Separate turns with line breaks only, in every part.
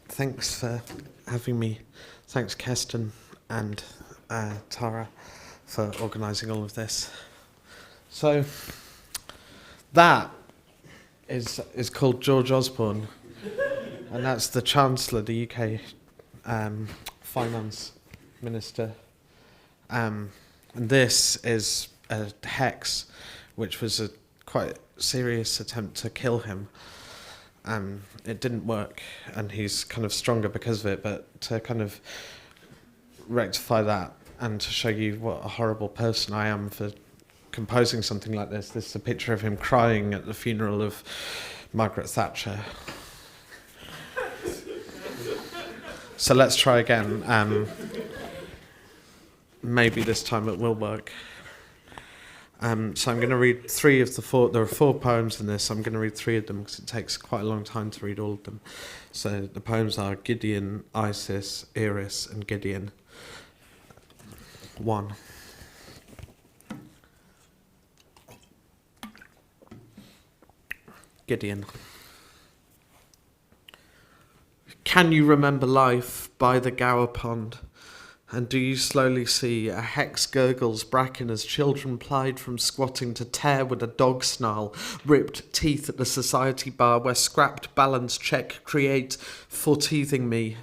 Thanks for having me. Thanks, Keston and Tara, for organising all of this. So, that is called George Osborne, and that's the Chancellor, the UK Finance Minister. And this is a hex, which was a quite serious attempt to kill him. It didn't work, and he's kind of stronger because of it, but to kind of rectify that and to show you what a horrible person I am for composing something like this is a picture of him crying at the funeral of Margaret Thatcher. So let's try again. Maybe this time it will work. So I'm going to read three of the four. There are 4 poems in this. I'm going to read 3 of them because it takes quite a long time to read all of them. So the poems are Gideon, Isis, Eris, and Gideon. 1. Gideon. Can you remember life by the Gower Pond? And do you slowly see a hex gurgles bracken as children plied from squatting to tear with a dog snarl, ripped teeth at the society bar where scrapped balance check create for teething me?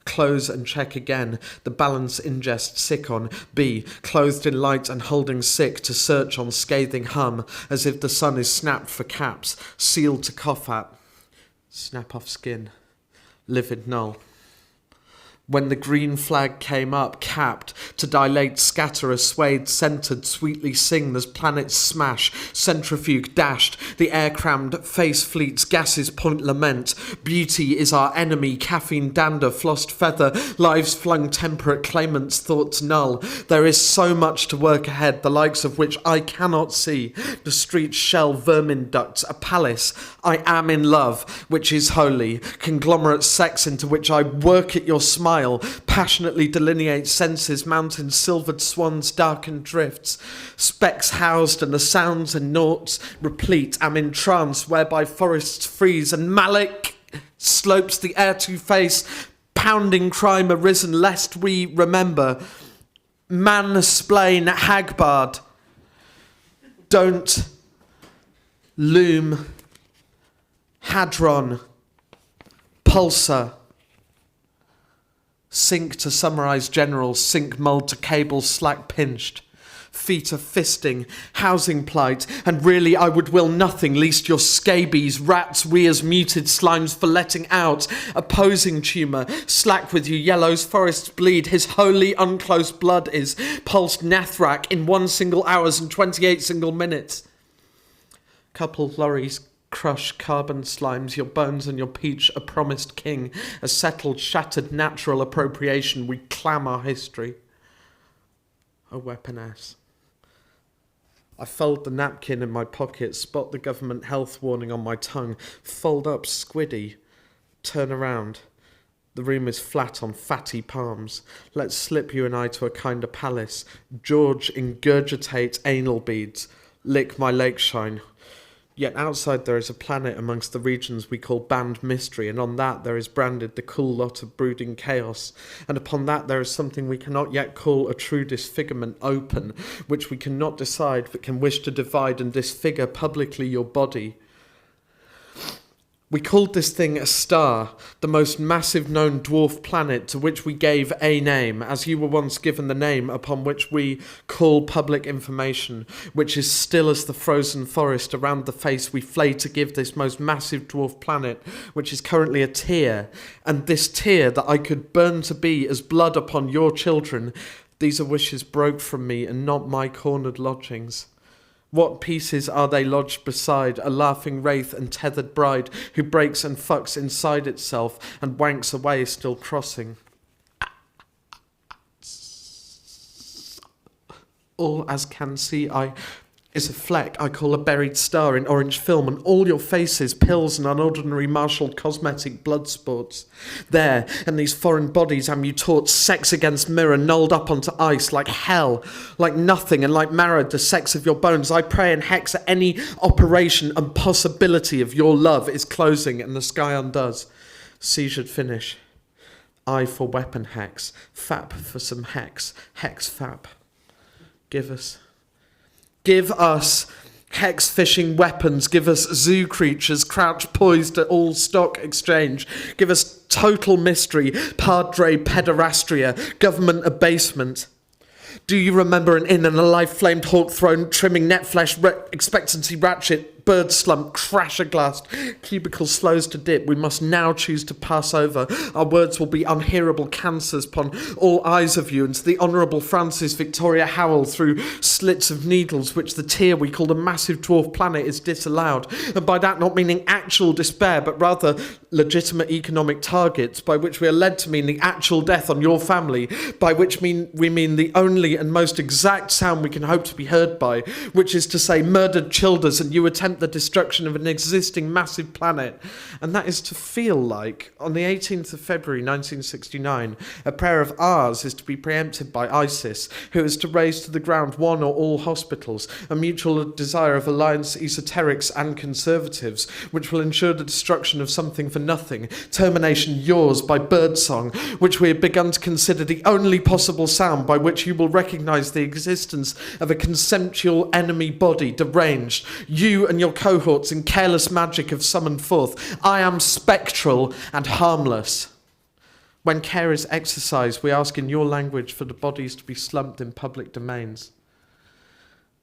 Close and check again, the balance ingest sick on B, clothed in light and holding sick to search on scathing hum, as if the sun is snapped for caps, sealed to cough at. Snap off skin, livid null. When the green flag came up, capped, to dilate, scatter a swathe, centred, sweetly sing as planets smash, centrifuge dashed, the air-crammed face fleets, gases point lament, beauty is our enemy, caffeine dander, flossed feather, lives flung temperate claimants, thoughts null. There is so much to work ahead, the likes of which I cannot see, the streets shell vermin ducts, a palace, I am in love, which is holy, conglomerate sex into which I work at your smile, passionately delineate senses, mountains, silvered swans, darkened drifts, specks housed and the sounds and noughts replete, am in trance whereby forests freeze and Malik slopes the air to face, pounding crime arisen lest we remember, man-splain Hagbard, don't loom, hadron, pulsar, sink to summarise generals, sink mulled to cables slack pinched, feet are fisting, housing plight, and really I would will nothing least your scabies, rats, weirs, muted slimes for letting out, opposing tumour, slack with you yellows, forests bleed, his holy unclosed blood is pulsed Nathrak in 1 single hours and 28 single minutes. Couple lorries crush carbon slimes, your bones and your peach, a promised king, a settled, shattered natural appropriation, we clam our history. A weaponess. I fold the napkin in my pocket, spot the government health warning on my tongue, fold up squiddy, turn around. The room is flat on fatty palms. Let's slip you and I to a kind of palace. George ingurgitate anal beads, lick my lake shine. Yet outside there is a planet amongst the regions we call banned mystery, and on that there is branded the cool lot of brooding chaos, and upon that there is something we cannot yet call a true disfigurement open, which we cannot decide but can wish to divide and disfigure publicly your body. We called this thing a star, the most massive known dwarf planet to which we gave a name, as you were once given the name upon which we call public information, which is still as the frozen forest around the face we flay to give this most massive dwarf planet, which is currently a tear, and this tear that I could burn to be as blood upon your children, these are wishes broke from me and not my cornered lodgings. What pieces are they lodged beside a laughing wraith and tethered bride who breaks and fucks inside itself and wanks away still crossing? All as can see I is a fleck I call a buried star in orange film, and all your faces, pills and unordinary marshalled cosmetic blood sports. There, in these foreign bodies am you taught sex against mirror, nulled up onto ice, like hell, like nothing, and like marrowed the sex of your bones. I pray and hex at any operation and possibility of your love is closing and the sky undoes. Seizured finish. I for weapon hex. Fap for some hex. Hex fap. Give us hex fishing weapons. Give us zoo creatures crouched poised at all stock exchange. Give us total mystery, padre pederastria, government abasement. Do you remember an inn and a life-flamed hawk throne, trimming net flesh, expectancy ratchet, bird slump, crasher glass, cubicle slows to dip? We must now choose to pass over. Our words will be unhearable cancers upon all eyes of you, and to the Honourable Francis Victoria Howell through slits of needles, which the tear we call the massive dwarf planet is disallowed. And by that not meaning actual despair, but rather legitimate economic targets, by which we are led to mean the actual death on your family, by which we mean the only and most exact sound we can hope to be heard by, which is to say murdered childers, and you attempt the destruction of an existing massive planet. And that is to feel like, on the 18th of February 1969, a prayer of ours is to be preempted by ISIS, who is to raze to the ground one or all hospitals, a mutual desire of alliance esoterics and conservatives, which will ensure the destruction of something for nothing, termination yours by birdsong, which we have begun to consider the only possible sound by which you will recognise the existence of a consensual enemy body deranged. You and your cohorts in careless magic have summoned forth. I am spectral and harmless. When care is exercised, we ask in your language for the bodies to be slumped in public domains.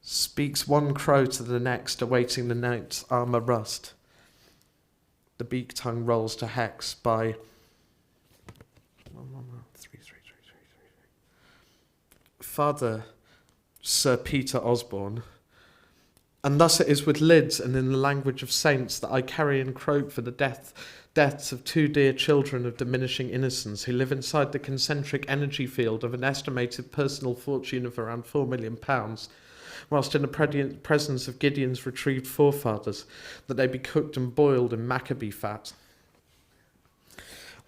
Speaks one crow to the next, awaiting the night's armour rust. The beak tongue rolls to hex by Father Sir Peter Osborne. And thus it is with lids and in the language of saints that I carry and croak for the deaths of two dear children of diminishing innocence who live inside the concentric energy field of an estimated personal fortune of around £4 million, whilst in the presence of Gideon's retrieved forefathers, that they be cooked and boiled in Maccabee fat.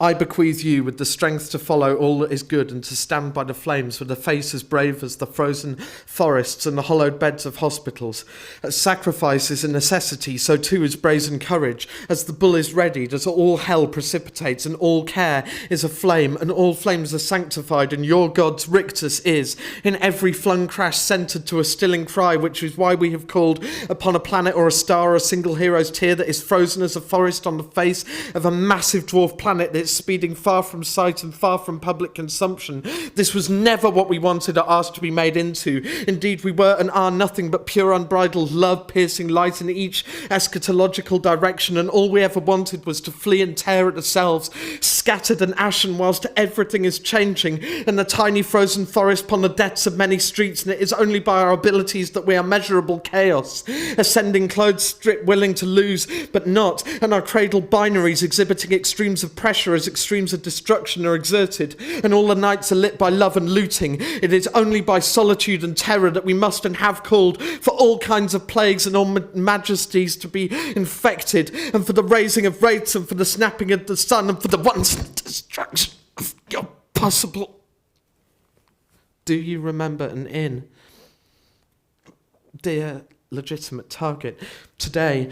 I bequeath you with the strength to follow all that is good and to stand by the flames with a face as brave as the frozen forests and the hollowed beds of hospitals. As sacrifice is a necessity, so too is brazen courage. As the bull is readied, as all hell precipitates and all care is aflame and all flames are sanctified, and your God's rictus is in every flung crash centred to a stilling cry, which is why we have called upon a planet or a star or a single hero's tear that is frozen as a forest on the face of a massive dwarf planet that is speeding far from sight and far from public consumption. This was never what we wanted or asked to be made into. Indeed, we were and are nothing but pure unbridled love-piercing light in each eschatological direction, and all we ever wanted was to flee and tear at ourselves, scattered and ashen whilst everything is changing, and the tiny frozen forest upon the depths of many streets, and it is only by our abilities that we are measurable chaos, ascending clothes stripped willing to lose, but not, and our cradle binaries exhibiting extremes of pressure as extremes of destruction are exerted, and all the nights are lit by love and looting. It is only by solitude and terror that we must and have called for all kinds of plagues and all majesties to be infected, and for the raising of wraiths, and for the snapping of the sun, and for the wanton destruction of your possible. Do you remember an inn? Dear legitimate target, today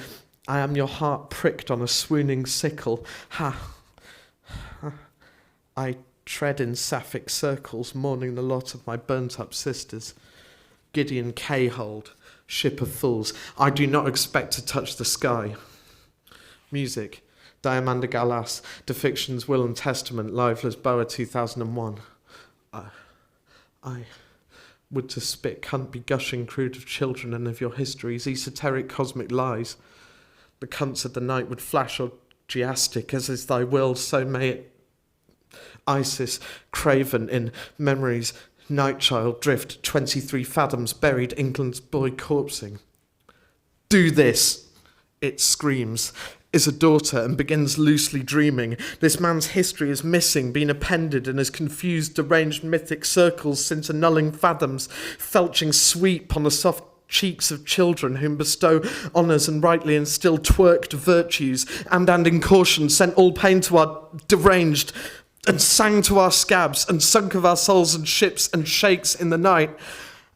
I am your heart pricked on a swooning sickle. I tread in sapphic circles, mourning the lot of my burnt-up sisters. Gideon K-hold, ship of fools. I do not expect to touch the sky. Music, Diamanda Gallas, Defiction's Will and Testament, Live Lisboa 2001. I would to spit cunt be gushing crude of children and of your histories, esoteric cosmic lies. The cunts of the night would flash orgiastic, as is thy will, so may it. Isis, craven in memory's night child, drift 23 fathoms, buried England's boy corpsing. Do this, it screams, is a daughter and begins loosely dreaming. This man's history is missing, been appended in as confused, deranged mythic circles since annulling fathoms, felching sweet upon the soft cheeks of children whom bestow honours and rightly instill twerked virtues, and in caution sent all pain to our deranged, and sang to our scabs, and sunk of our souls and ships and shakes in the night.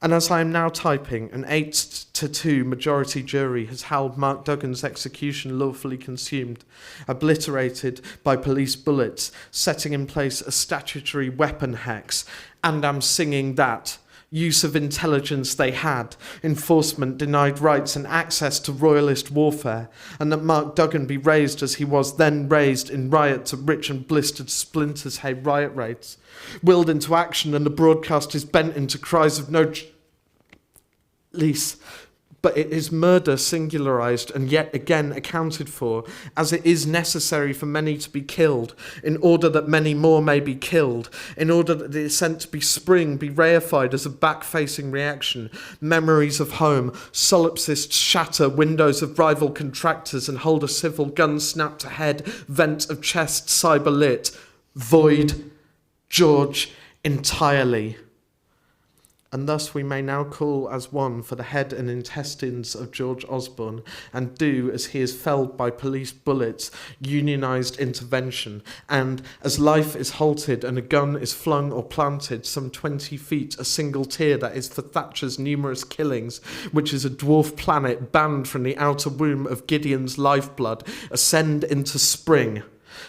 And as I am now typing, an 8-2 majority jury has held Mark Duggan's execution lawfully consumed, obliterated by police bullets, setting in place a statutory weapon hex, and am singing that use of intelligence they had, enforcement denied rights and access to royalist warfare, and that Mark Duggan be raised as he was then raised in riot to rich and blistered splinters hay riot raids, willed into action, and the broadcast is bent into cries of no lease, but it is murder singularized and yet again accounted for, as it is necessary for many to be killed, in order that many more may be killed, in order that the ascent to be spring be reified as a back-facing reaction, memories of home, solipsists shatter windows of rival contractors and hold a civil gun snapped ahead, vent of chest cyber lit, void, George, entirely. And thus we may now call as one for the head and intestines of George Osborne, and do, as he is felled by police bullets, unionised intervention, and, as life is halted and a gun is flung or planted some 20 feet, a single tear that is for Thatcher's numerous killings, which is a dwarf planet banned from the outer womb of Gideon's lifeblood, ascend into spring,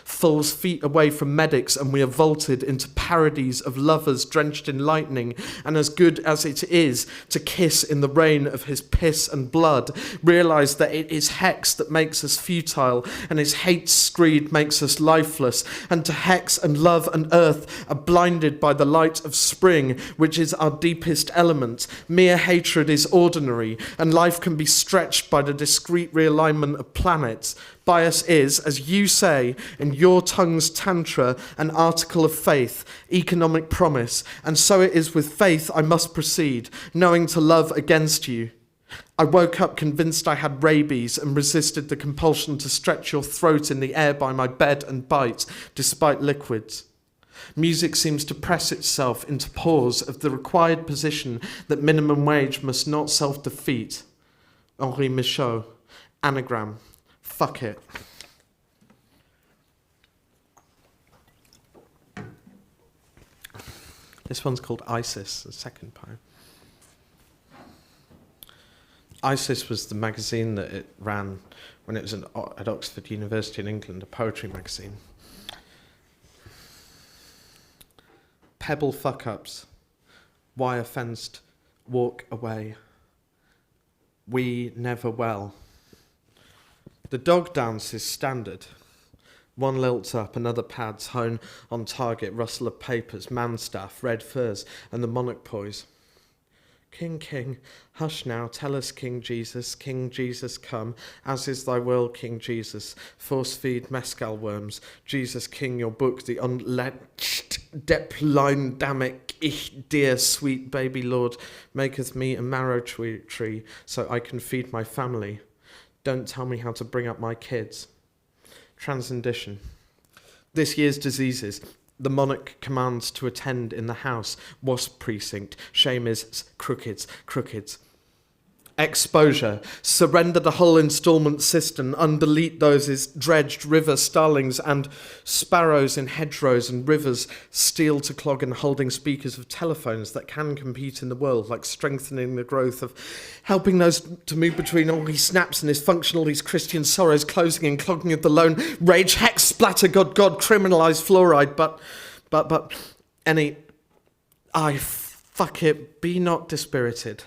falls feet away from medics, and we are vaulted into parodies of lovers drenched in lightning, and as good as it is to kiss in the rain of his piss and blood, realise that it is hex that makes us futile, and his hate screed makes us lifeless, and to hex and love and earth are blinded by the light of spring, which is our deepest element. Mere hatred is ordinary, and life can be stretched by the discrete realignment of planets. Bias is, as you say in your tongue's tantra, an article of faith, economic promise, and so it is with faith I must proceed, knowing to love against you. I woke up convinced I had rabies and resisted the compulsion to stretch your throat in the air by my bed and bite, despite liquids. Music seems to press itself into pause of the required position that minimum wage must not self-defeat. Henri Michaud, anagram. Fuck it. This one's called Isis, the second poem. Isis was the magazine that it ran when it was at Oxford University in England, a poetry magazine. Pebble fuck-ups, wire fenced, walk away. We never well. The dog dance is standard. One lilts up, another pads, hone on target, rustle of papers, man staff, red furs, and the monarch poise. King, King, hush now, tell us, King Jesus, come, as is thy will, King Jesus, force feed mescal worms, Jesus, King, your book, the unletched, depline damic, ich, dear, sweet baby Lord, maketh me a marrow tree, so I can feed my family. Don't tell me how to bring up my kids. Transition. This year's diseases. The monarch commands to attend in the house. Wasp precinct. Shame is crookeds. Exposure. Surrender the whole installment system. Undelete those is dredged river starlings and sparrows in hedgerows and rivers. Steel to clog and holding speakers of telephones that can compete in the world, like strengthening the growth of helping those to move between all these snaps and his functional, these Christian sorrows, closing and clogging of the lone rage, hex, splatter, God, criminalise fluoride, but any, fuck it, be not dispirited.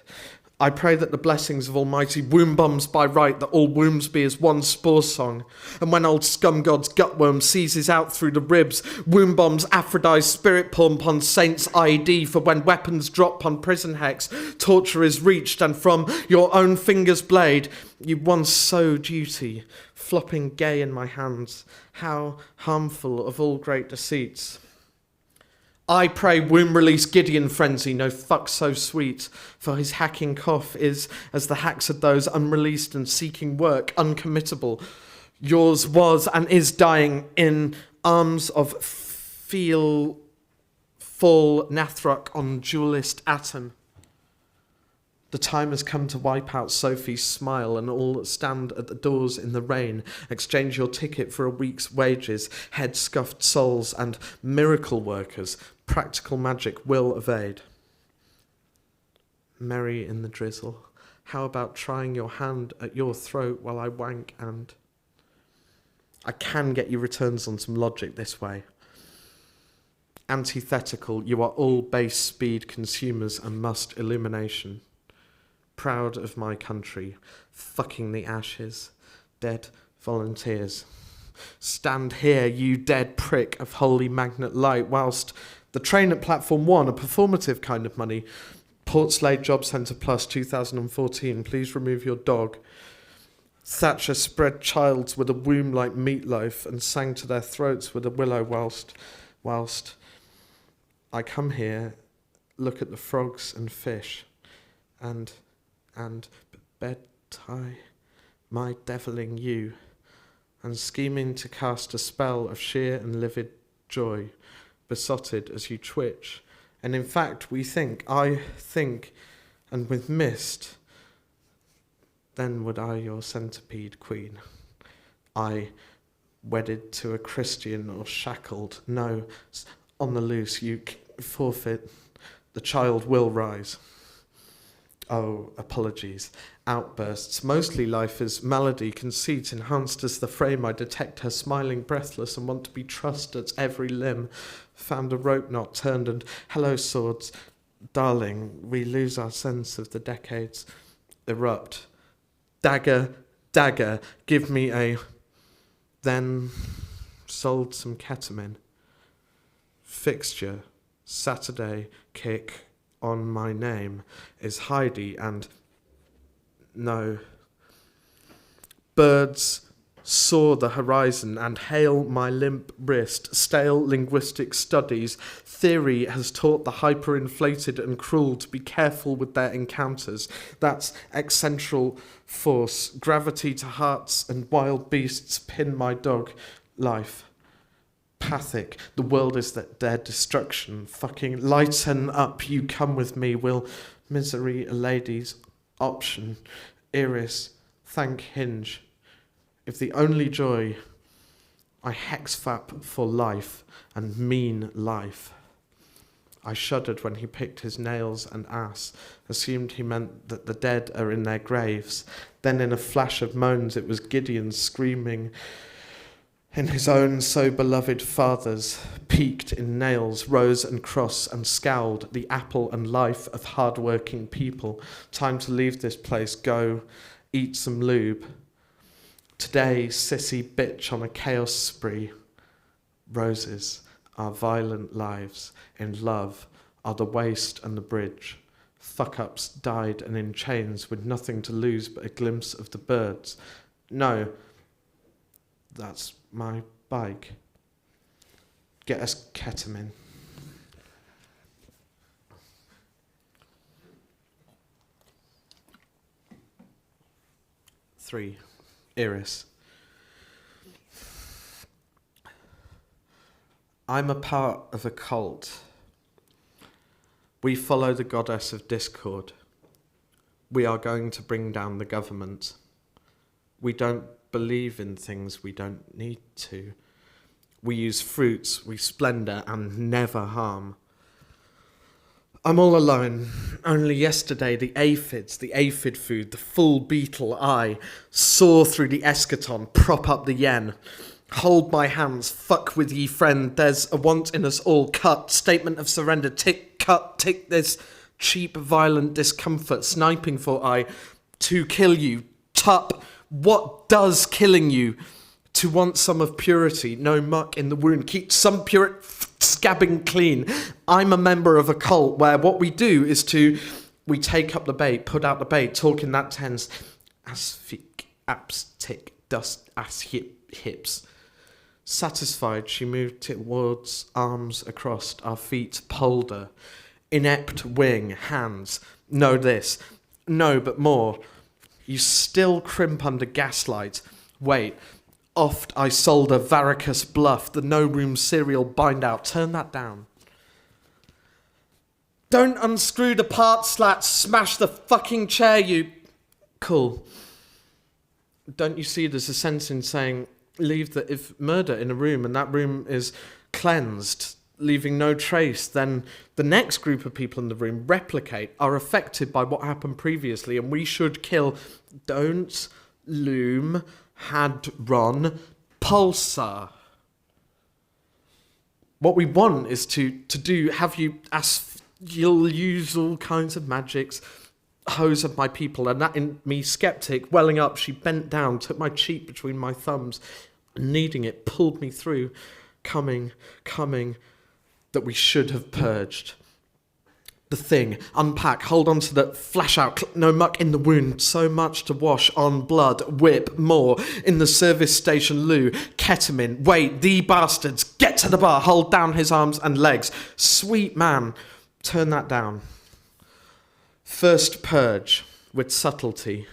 I pray that the blessings of almighty womb bombs by right, that all wombs be as one spore song. And when old scum god's gutworm seizes out through the ribs, womb bombs Aphrodite's spirit palm upon saints ID, for when weapons drop on prison hex, torture is reached, and from your own finger's blade, you once sow duty, flopping gay in my hands, how harmful of all great deceits. I pray womb release Gideon frenzy, no fuck so sweet, for his hacking cough is as the hacks of those unreleased and seeking work, uncommittable. Yours was and is dying in arms of feel full Nathrok on dualist atom. The time has come to wipe out Sophie's smile, and all that stand at the doors in the rain, exchange your ticket for a week's wages, head-scuffed souls and miracle workers, practical magic will evade. merry in the drizzle. How about trying your hand at your throat while I wank and... I can get you returns on some logic this way. Antithetical, you are all base speed consumers and must illumination. Proud of my country, fucking the ashes, dead volunteers. Stand here, you dead prick of holy magnet light, whilst the train at platform 1, a performative kind of money, Portslade Job Centre Plus 2014, please remove your dog. Thatcher spread childs with a womb like meatloaf and sang to their throats with a willow whilst I come here, look at the frogs and fish, and bed tie my deviling you, and scheming to cast a spell of sheer and livid joy, besotted as you twitch. And in fact, I think, and with mist, then would I your centipede queen. I, wedded to a Christian or shackled, no, on the loose, you forfeit, the child will rise. Oh, apologies, outbursts. Mostly life is melody, conceit, enhanced as the frame. I detect her smiling breathless and want to be trussed at every limb. Found a rope knot turned and hello swords. Darling, we lose our sense of the decades. Erupt. Dagger, dagger, give me a... Then sold some ketamine. Fixture, Saturday, kick on my name is Heidi and... No. Birds soar the horizon and hail my limp wrist. Stale linguistic studies. Theory has taught the hyperinflated and cruel to be careful with their encounters. That's excentral force. Gravity to hearts and wild beasts pin my dog life. Pathic. The world is their destruction. Fucking lighten up. You come with me. Will misery a lady's option? Iris. Thank Hinge. If the only joy I hexfap for life and mean life. I shuddered when he picked his nails and ass, assumed he meant that the dead are in their graves. Then in a flash of moans it was Gideon screaming in his own so beloved father's, peaked in nails, rose and cross and scowled, the apple and life of hard-working people. Time to leave this place, go, eat some lube. Today, sissy bitch on a chaos spree. Roses are violent lives. In love are the waste and the bridge. Fuck-ups died and in chains with nothing to lose but a glimpse of the birds. No, that's my bike. Get us ketamine. Three. Iris. I'm a part of a cult. We follow the goddess of discord. We are going to bring down the government. We don't believe in things we don't need to. We use fruits, we splendor and never harm. I'm all alone. Only yesterday, the aphids, the aphid food, the full beetle eye, soar through the eschaton, prop up the yen. Hold my hands, fuck with ye friend, there's a want in us all, cut, statement of surrender, tick, cut, tick this cheap, violent discomfort, sniping for I, to kill you, tup, what does killing you? To want some of purity, no muck in the wound, keep some pure scabbing clean. I'm a member of a cult where what we do is we take up the bait, put out the bait, talk in that tense, asphic, aps, tick, dust, ass, hips. Satisfied, she moved towards arms across our feet, polder, inept wing, hands. Know this, no, but more. You still crimp under gaslight. Wait. Oft I sold a varicose bluff, the no-room cereal bind out. Turn that down. Don't unscrew the part slats, smash the fucking chair, you... Cool. Don't you see there's a sense in saying, leave the if murder in a room and that room is cleansed, leaving no trace, then the next group of people in the room replicate, are affected by what happened previously, and we should kill. Don't loom hadron pulsar. What we want is you'll use all kinds of magics, hose of my people, and that in me, skeptic, welling up, she bent down, took my cheek between my thumbs, and kneading it, pulled me through, coming, that we should have purged. The thing, unpack, hold on to the flash out, no muck in the wound, so much to wash on blood, whip, more, in the service station loo, ketamine, wait, the bastards, get to the bar, hold down his arms and legs, sweet man, turn that down. First purge, with subtlety.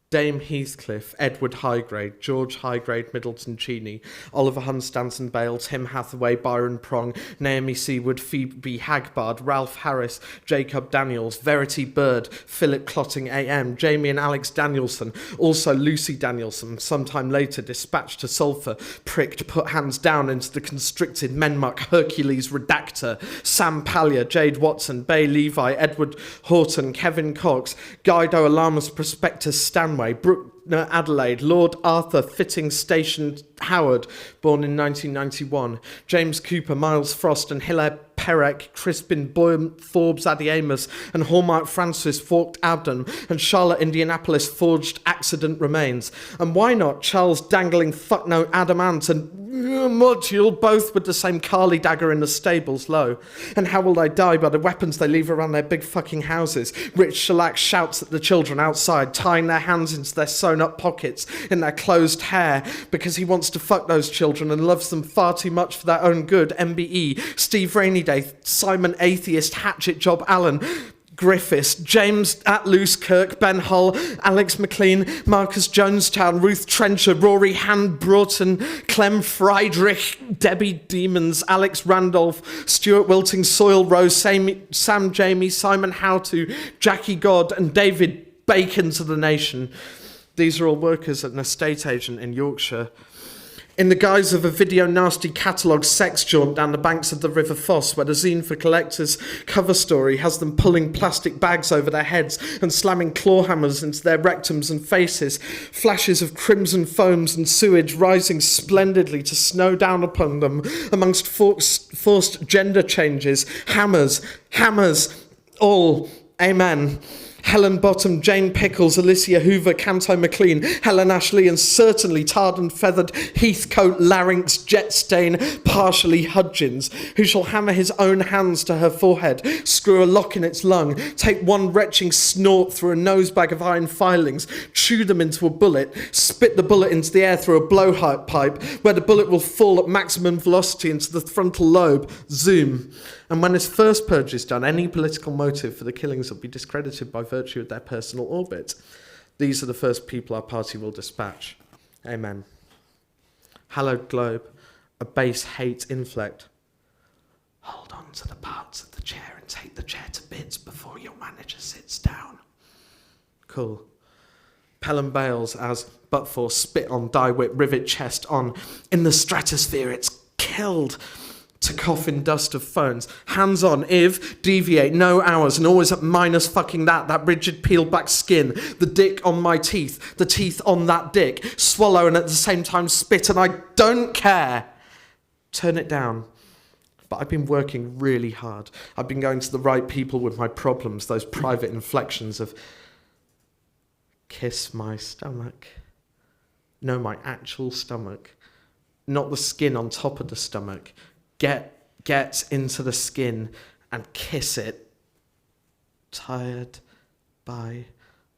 Dame Heathcliff, Edward Highgrade, George Highgrade, Middleton Cheney, Oliver Hunstanton Bale, Tim Hathaway, Byron Prong, Naomi Seaward, Phoebe Hagbard, Ralph Harris, Jacob Daniels, Verity Bird, Philip Clotting AM, Jamie and Alex Danielson, also Lucy Danielson, sometime later dispatched to Sulphur, pricked, put hands down into the constricted Menmuck, Hercules Redactor, Sam Pallier, Jade Watson, Bay Levi, Edward Horton, Kevin Cox, Guido Alamus Prospectus Stanway, Brookner Adelaide, Lord Arthur Fitting Station Howard, born in 1991, James Cooper, Miles Frost and Hilaire Perec, Crispin Boyle, Forbes Adiamus and Hallmark Francis Forked Abdon and Charlotte Indianapolis Forged Accident Remains. And why not Charles Dangling Fuckno Adamant and Module, both with the same Carly dagger in the stables low. And how will they die by the weapons they leave around their big fucking houses? Rich Shellac shouts at the children outside, tying their hands into their sewn up pockets in their closed hair because he wants to fuck those children and loves them far too much for their own good. MBE, Steve Rainy-Day, Simon Atheist, Hatchet Job Allen, Griffiths, James Atloose Kirk, Ben Hull, Alex McLean, Marcus Jonestown, Ruth Trencher, Rory Hand Broughton, Clem Friedrich, Debbie Demons, Alex Randolph, Stuart Wilting, Soil Rose, Sam Jamie, Simon Howto, Jackie God and David Bacon to the nation. These are all workers at an estate agent in Yorkshire. In the guise of a video nasty catalogue sex jaunt down the banks of the River Foss, where the Zine for Collectors cover story has them pulling plastic bags over their heads and slamming claw hammers into their rectums and faces, flashes of crimson foams and sewage rising splendidly to snow down upon them amongst forced gender changes, hammers, all, amen. Helen Bottom, Jane Pickles, Alicia Hoover, Canto McLean, Helen Ashley, and certainly tarred and feathered Heathcote, Larynx, Jetstain, partially Hudgins, who shall hammer his own hands to her forehead, screw a lock in its lung, take one retching snort through a nosebag of iron filings, chew them into a bullet, spit the bullet into the air through a blowpipe, where the bullet will fall at maximum velocity into the frontal lobe, zoom. And when his first purge is done, any political motive for the killings will be discredited by virtue of their personal orbit. These are the first people our party will dispatch. Amen. Hallowed globe, a base hate inflect. Hold on to the parts of the chair and take the chair to bits before your manager sits down. Cool. Pelham Bales as, but for spit on, die whip, rivet chest on. In the stratosphere it's killed. To cough in dust of phones. Hands on, if, deviate, no hours, and always at minus fucking that rigid peeled back skin, the dick on my teeth, the teeth on that dick, swallow and at the same time spit, and I don't care. Turn it down. But I've been working really hard. I've been going to the right people with my problems, those private inflections of kiss my stomach. No, my actual stomach. Not the skin on top of the stomach. Get into the skin and kiss it. Tired by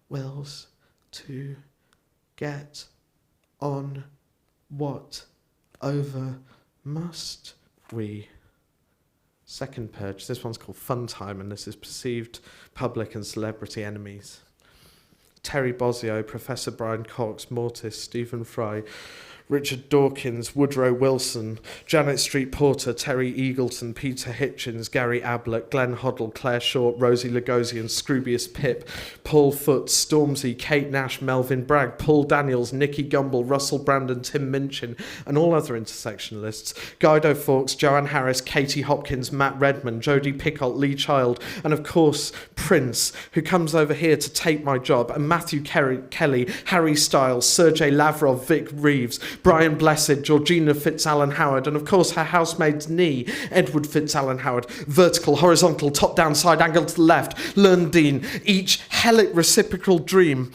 wills to get on what over must we? Second purge. This one's called Fun Time, and this is perceived public and celebrity enemies. Terry Bosio, Professor Brian Cox, Mortis, Stephen Fry, Richard Dawkins, Woodrow Wilson, Janet Street Porter, Terry Eagleton, Peter Hitchens, Gary Ablett, Glenn Hoddle, Claire Short, Rosie Lugosian, Scroobius Pip, Paul Foote, Stormzy, Kate Nash, Melvin Bragg, Paul Daniels, Nicky Gumbel, Russell Brandon, Tim Minchin, and all other intersectionalists, Guido Fawkes, Joanne Harris, Katie Hopkins, Matt Redman, Jodie Picoult, Lee Child, and of course Prince, who comes over here to take my job, and Matthew Kelly, Harry Styles, Sergei Lavrov, Vic Reeves, Brian Blessed, Georgina Fitzalan Howard, and of course her housemaid's knee, Edward Fitzalan Howard, vertical, horizontal, top down, side angle to the left, Lundeen, each helic reciprocal dream.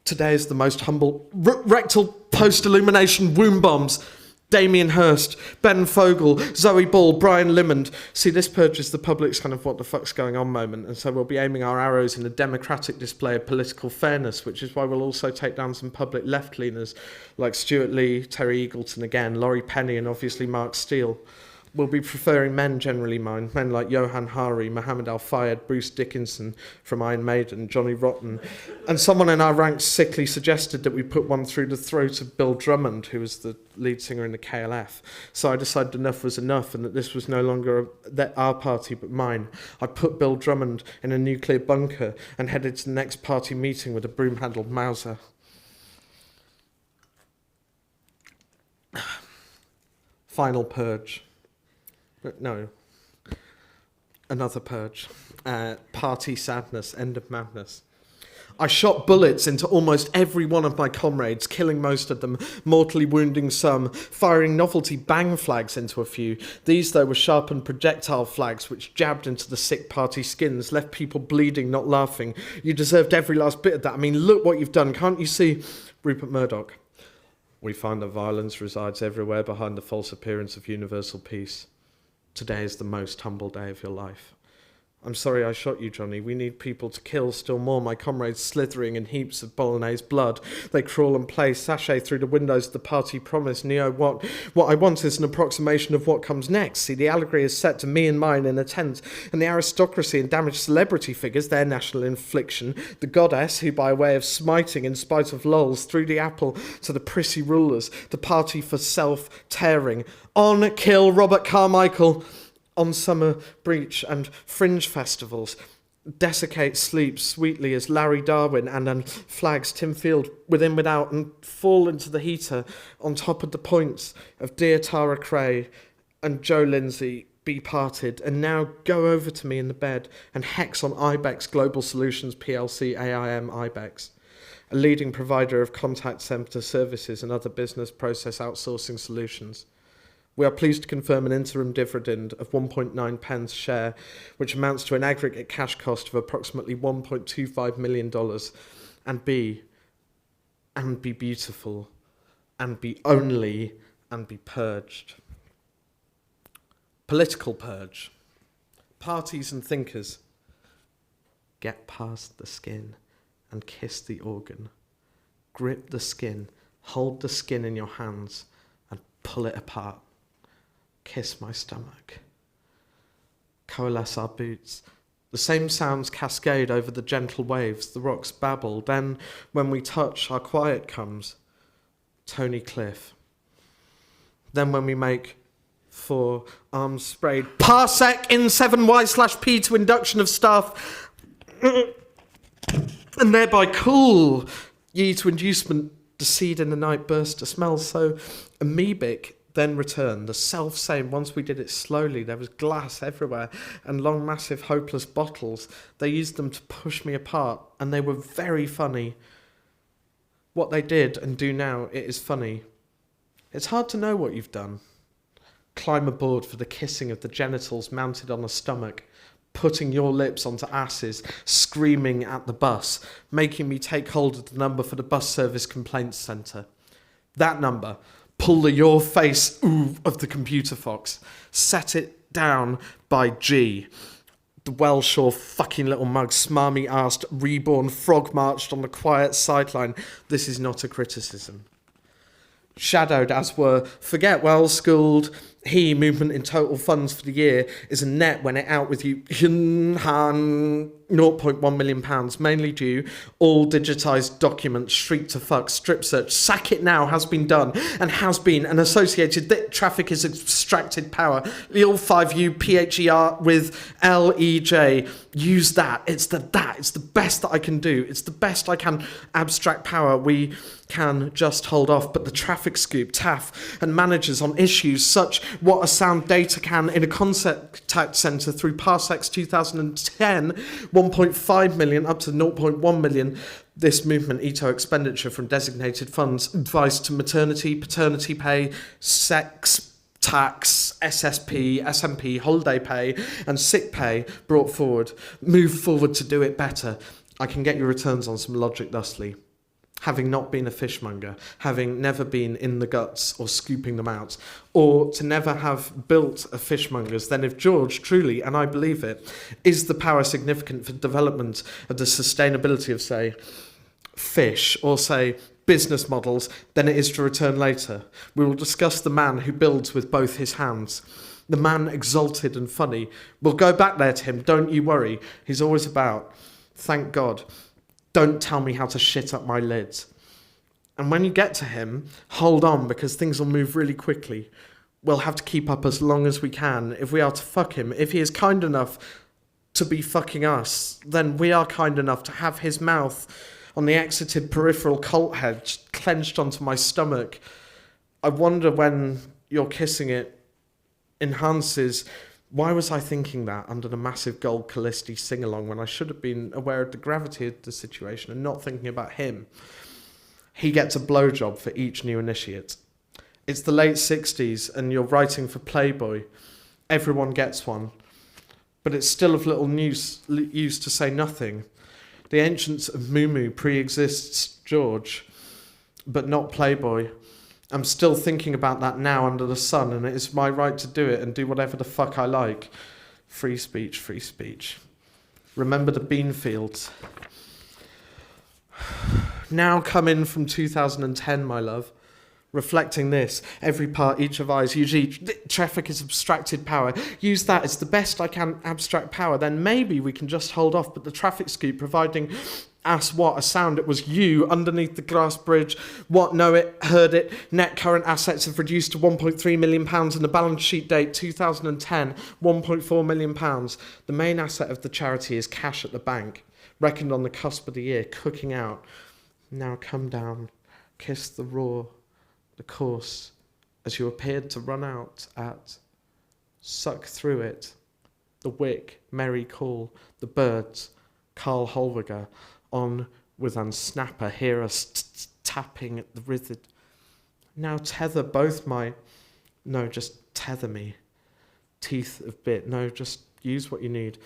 Today is the most humble, rectal post-illumination womb bombs. Damien Hirst, Ben Fogel, Zoe Ball, Brian Limond. See, this purges the public's kind of what the fuck's going on moment, and so we'll be aiming our arrows in a democratic display of political fairness, which is why we'll also take down some public left-leaners like Stuart Lee, Terry Eagleton again, Laurie Penny, and obviously Mark Steele. We'll be preferring men generally, men like Johan Hari, Mohammed Al-Fayed, Bruce Dickinson from Iron Maiden, Johnny Rotten. And someone in our ranks sickly suggested that we put one through the throat of Bill Drummond, who was the lead singer in the KLF. So I decided enough was enough and that this was no longer our party but mine. I put Bill Drummond in a nuclear bunker and headed to the next party meeting with a broom-handled Mauser. Final purge. No, another purge. Party sadness, end of madness. I shot bullets into almost every one of my comrades, killing most of them, mortally wounding some, firing novelty bang flags into a few. These, though, were sharpened projectile flags which jabbed into the sick party skins, left people bleeding, not laughing. You deserved every last bit of that. I mean, look what you've done, can't you see? Rupert Murdoch. We find that violence resides everywhere behind the false appearance of universal peace. Today is the most humble day of your life. I'm sorry I shot you, Johnny. We need people to kill still more. My comrades slithering in heaps of bolognese blood. They crawl and play sachet through the windows of the party promise. Neo, what I want is an approximation of what comes next. See, the allegory is set to me and mine in a tent, and the aristocracy and damaged celebrity figures, their national infliction. The goddess, who by way of smiting in spite of lulls, threw the apple to the prissy rulers. The party for self-tearing. On, kill Robert Carmichael. On summer breach and fringe festivals, desiccate sleep sweetly as Larry Darwin and unflags Tim Field within without and fall into the heater on top of the points of dear Tara Cray and Joe Lindsay be parted, and now go over to me in the bed and hex on Ibex Global Solutions PLC AIM Ibex, a leading provider of contact centre services and other business process outsourcing solutions. We are pleased to confirm an interim dividend of 1.9 pence share, which amounts to an aggregate cash cost of approximately $1.25 million, and be beautiful, and be only, and be purged. Political purge. Parties and thinkers. Get past the skin and kiss the organ. Grip the skin, hold the skin in your hands, and pull it apart. Kiss my stomach. Coalesce our boots. The same sounds cascade over the gentle waves, the rocks babble. Then, when we touch, our quiet comes. Tony Cliff. Then when we make 4 arms sprayed, parsec in 7y/p to induction of staff, and thereby cool ye to inducement, the seed in the night burst, a smell so amoebic, then return, the self-same. Once we did it slowly, there was glass everywhere and long, massive, hopeless bottles. They used them to push me apart, and they were very funny. What they did and do now, it is funny. It's hard to know what you've done. Climb aboard for the kissing of the genitals mounted on a stomach, putting your lips onto asses, screaming at the bus, making me take hold of the number for the bus service complaints centre. That number, pull the your face ooh of the computer fox. Set it down by G. The Wellshore fucking little mug, smarmy-arsed, reborn frog marched on the quiet sideline. This is not a criticism. Shadowed, as were, forget well-schooled, He, movement in total funds for the year, is a net when it out with you £0.1 million, mainly due all digitised documents, shriek to fuck, strip search, sack it now has been done and has been, and associated traffic is extracted power. The all 5U PHER with LEJ. Use that. It's the best that I can do. It's the best I can abstract power. We can just hold off, but the traffic scoop, TAF, and managers on issues such what a sound data can in a contact centre through Parsecs 2010, 1.5 million up to 0.1 million. This movement ETO expenditure from designated funds, advice to maternity, paternity pay, sex, tax, SSP, SMP, holiday pay, and sick pay brought forward. Move forward to do it better. I can get your returns on some logic thusly. Having not been a fishmonger, having never been in the guts or scooping them out, or to never have built a fishmonger's, then if George truly, and I believe it, is the power significant for development of the sustainability of, say, fish, or say, business models, then it is to return later. We will discuss the man who builds with both his hands. The man exalted and funny. We'll go back there to him, don't you worry. He's always about. Thank God. Don't tell me how to shit up my lids. And when you get to him, hold on, because things will move really quickly. We'll have to keep up as long as we can if we are to fuck him. If he is kind enough to be fucking us, then we are kind enough to have his mouth on the exited peripheral colt head clenched onto my stomach. I wonder when you're kissing it enhances. Why was I thinking that under the massive gold Callisti sing-along when I should have been aware of the gravity of the situation and not thinking about him? He gets a blowjob for each new initiate. It's the late 60s and you're writing for Playboy. Everyone gets one. But it's still of little use to say nothing. The ancients of Moo pre-exists George, but not Playboy. I'm still thinking about that now under the sun, and it is my right to do it and do whatever the fuck I like. Free speech, free speech. Remember the bean fields. Now come in from 2010, my love. Reflecting this, every part, each of eyes, usually traffic is abstracted power. Use that as the best I can abstract power, then maybe we can just hold off, but the traffic scoop providing us what a sound. It was you underneath the glass bridge. What? Know it, heard it. Net current assets have reduced to £1.3 million and the balance sheet date 2010, £1.4 million. The main asset of the charity is cash at the bank, reckoned on the cusp of the year, cooking out. Now come down, kiss the raw, the course, as you appeared to run out at. Suck through it, the wick, merry call, the birds, Carl Holwiger, on with unsnapper, hear us tapping at the rhythm. Now tether both my... No, just tether me. Teeth of bit. No, just use what you need.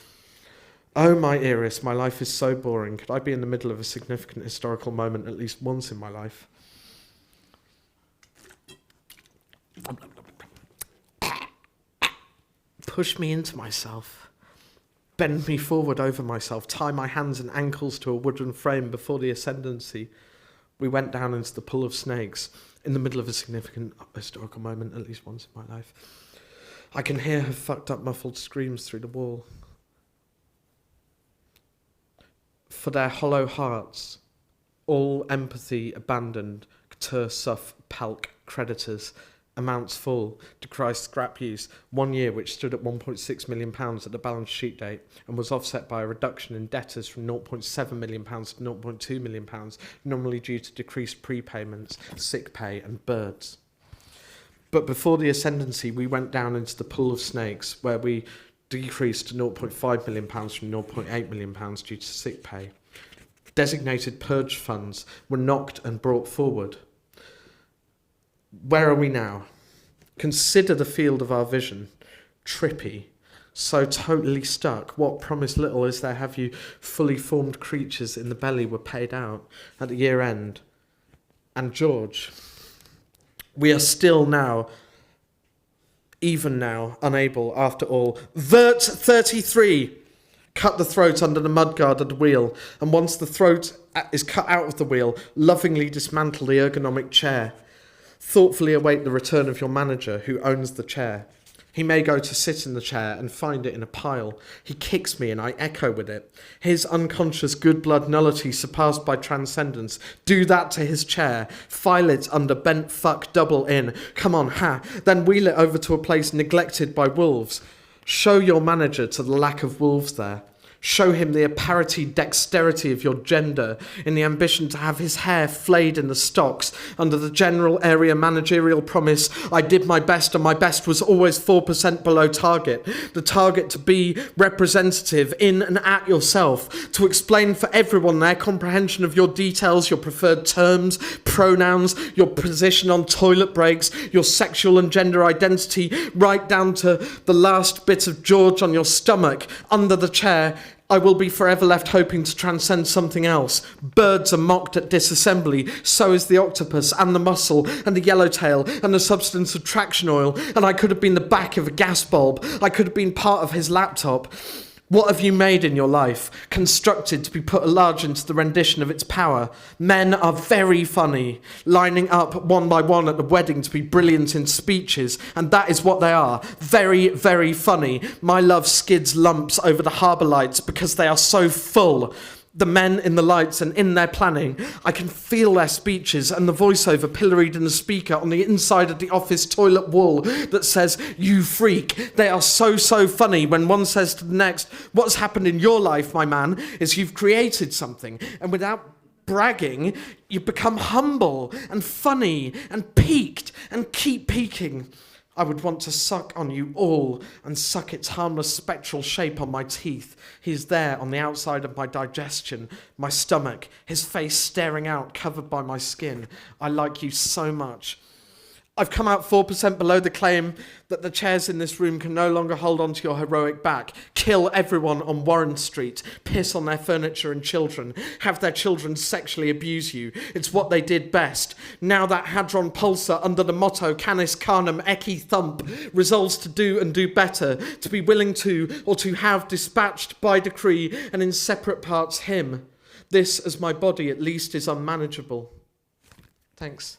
Oh, my Iris, my life is so boring. Could I be in the middle of a significant historical moment at least once in my life? Push me into myself. Bend me forward over myself, tie my hands and ankles to a wooden frame before the ascendancy. We went down into the pool of snakes, in the middle of a significant historical moment, at least once in my life. I can hear her fucked up muffled screams through the wall. For their hollow hearts, all empathy abandoned, Ktur Suff Palk creditors, amounts full, decry scrap use, 1 year which stood at £1.6 million at the balance sheet date and was offset by a reduction in debtors from £0.7 million to £0.2 million, normally due to decreased prepayments, sick pay and birds. But before the ascendancy, we went down into the pool of snakes where we decreased to £0.5 million from £0.8 million due to sick pay. Designated purge funds were knocked and brought forward. Where are we now? Consider the field of our vision. Trippy. So totally stuck. What promise little is there have you fully formed creatures in the belly were paid out at the year end? And George, we are still now, even now, unable, after all. Vert 33! Cut the throat under the mudguard of the wheel, and once the throat is cut out of the wheel, lovingly dismantle the ergonomic chair. Thoughtfully await the return of your manager who owns the chair. He may go to sit in the chair and find it in a pile. He kicks me and I echo with it. His unconscious good blood nullity surpassed by transcendence. Do that to his chair. File it under bent fuck double in. Come on, ha. Then wheel it over to a place neglected by wolves. Show your manager to the lack of wolves there. Show him the apparity dexterity of your gender in the ambition to have his hair flayed in the stocks under the general area managerial promise, I did my best and my best was always 4% below target. The target to be representative in and at yourself, to explain for everyone their comprehension of your details, your preferred terms, pronouns, your position on toilet breaks, your sexual and gender identity, right down to the last bit of George on your stomach, under the chair. I will be forever left hoping to transcend something else. Birds are mocked at disassembly, so is the octopus and the mussel and the yellowtail and the substance of traction oil, and I could have been the back of a gas bulb. I could have been part of his laptop. What have you made in your life, constructed to be put large into the rendition of its power? Men are very funny, lining up one by one at the wedding to be brilliant in speeches, and that is what they are. Very, very funny. My love skids lumps over the harbour lights because they are so full. The men in the lights and in their planning, I can feel their speeches and the voiceover pilloried in the speaker on the inside of the office toilet wall that says, you freak. They are so funny when one says to the next, what's happened in your life, my man, is you've created something, and without bragging, you become humble and funny and peaked and keep peaking. I would want to suck on you all and suck its harmless spectral shape on my teeth. He's there on the outside of my digestion, my stomach, his face staring out, covered by my skin. I like you so much. I've come out 4% below the claim that the chairs in this room can no longer hold on to your heroic back. Kill everyone on Warren Street. Piss on their furniture and children. Have their children sexually abuse you. It's what they did best. Now that Hadron Pulsar under the motto Canis Carnum Ecce Thump resolves to do and do better, to be willing to or to have dispatched by decree and in separate parts him. This, as my body at least, is unmanageable. Thanks.